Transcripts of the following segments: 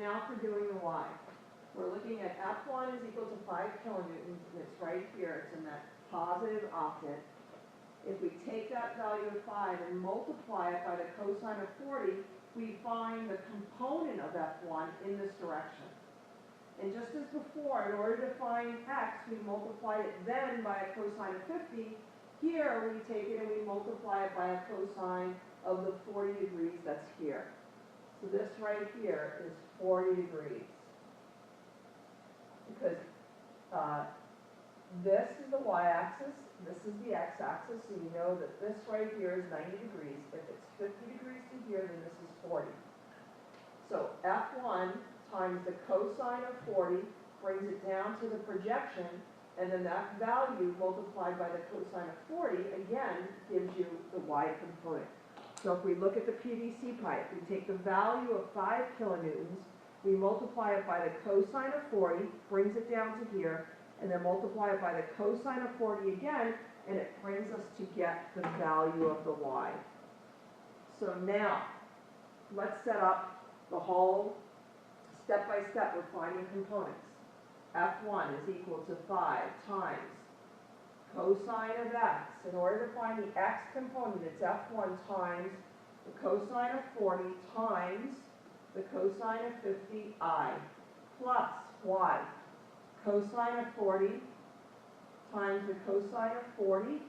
now for doing the y. We're looking at F1 is equal to 5 kilonewtons, and it's right here, it's in that positive octant. If we take that value of 5 and multiply it by the cosine of 40, we find the component of F1 in this direction. And just as before, in order to find x, we multiply it then by a cosine of 50. Here, we take it and we multiply it by a cosine of the 40 degrees that's here. So this right here is 40 degrees. Because this is the y-axis, this is the x-axis, so you know that this right here is 90 degrees. If it's 50 degrees to here, then this is 40. So F1 times the cosine of 40 brings it down to the projection, and then that value multiplied by the cosine of 40, again, gives you the y component. So if we look at the PVC pipe, we take the value of 5 kilonewtons, we multiply it by the cosine of 40, brings it down to here, and then multiply it by the cosine of 40 again, and it brings us to get the value of the y. So now, let's set up the whole step by step. We're finding components. F1 is equal to 5 times cosine of x. In order to find the x component, it's F1 times the cosine of 40 times the cosine of 50i plus y. Cosine of 40 times the cosine of 40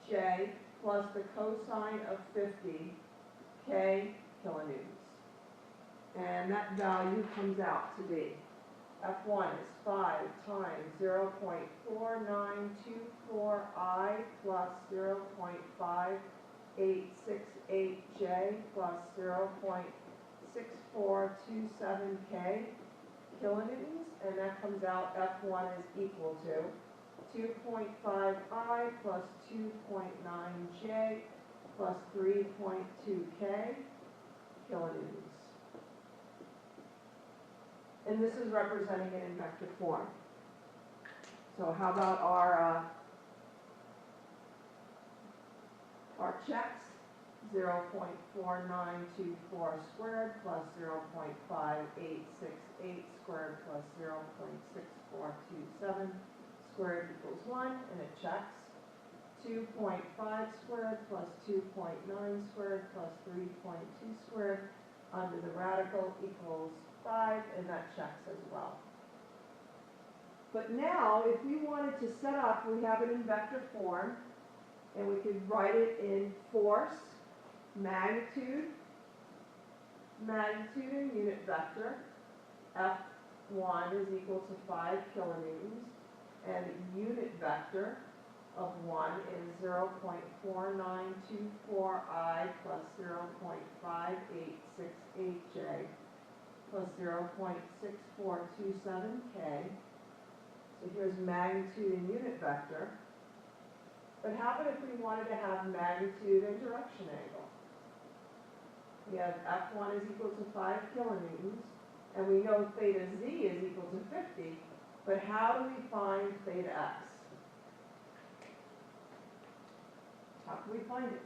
j plus the cosine of 50 k kilonewtons. And that value comes out to be F1 is 5 times 0.4924i plus 0.5868j plus 0.6427k kilonewtons, and that comes out F1 is equal to 2.5i plus 2.9j plus 3.2k kilonewtons. And this is representing it in vector form. So how about our checks? 0.4924 squared plus 0.5868 squared plus 0.6427 squared equals 1, and it checks. 2.5 squared plus 2.9 squared plus 3.2 squared under the radical equals 5, and that checks as well. But now, if we wanted to set up, we have it in vector form, and we could write it in force, magnitude in unit vector. F1 is equal to 5 kilonewtons, and unit vector of 1 is 0.4924i plus 0.5868j plus 0.6427k. So here's magnitude in unit vector. But how about if we wanted to have magnitude and direction angle? We have F1 is equal to 5 kilonewtons, and we know theta z is equal to 50, but how do we find theta x? How can we find it?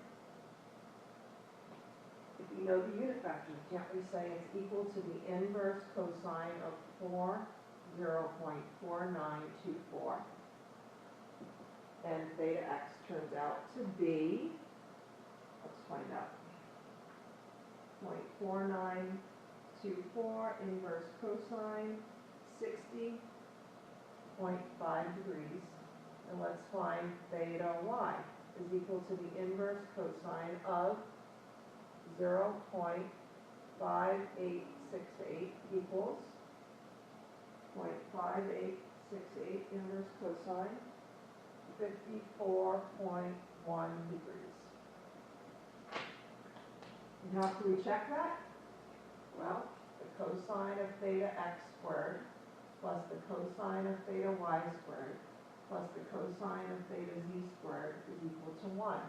If we know the unit vector, can't we say it's equal to the inverse cosine of 0.4924? And theta x turns out to be, let's find out, 0.4924 inverse cosine, 60.5 degrees. And let's find theta y is equal to the inverse cosine of 0.5868 equals 0.5868 inverse cosine, 54.1 degrees. And how can we check that? Well, the cosine of theta x squared plus the cosine of theta y squared plus the cosine of theta z squared is equal to 1.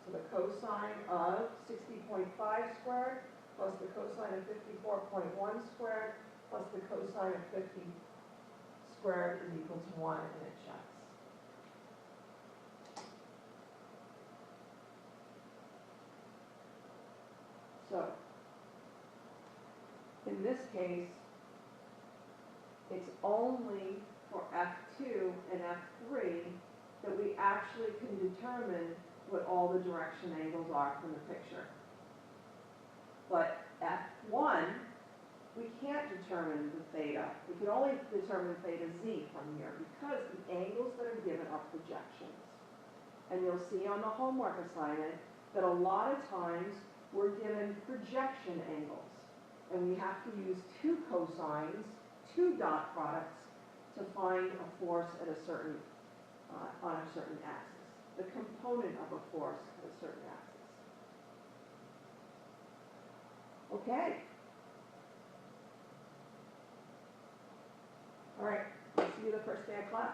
So the cosine of 60.5 squared plus the cosine of 54.1 squared plus the cosine of 50 squared is equal to 1, and it checks. So in this case, it's only for F2 and F3 that we actually can determine what all the direction angles are from the picture. But F1, we can't determine the theta. We can only determine theta z from here because the angles that are given are projections. And you'll see on the homework assignment that a lot of times we're given projection angles. And we have to use two cosines, two dot products to find a force at a certain, on a certain axis. The component of a force at a certain axis. Okay. All right, I'll see you the first day of class.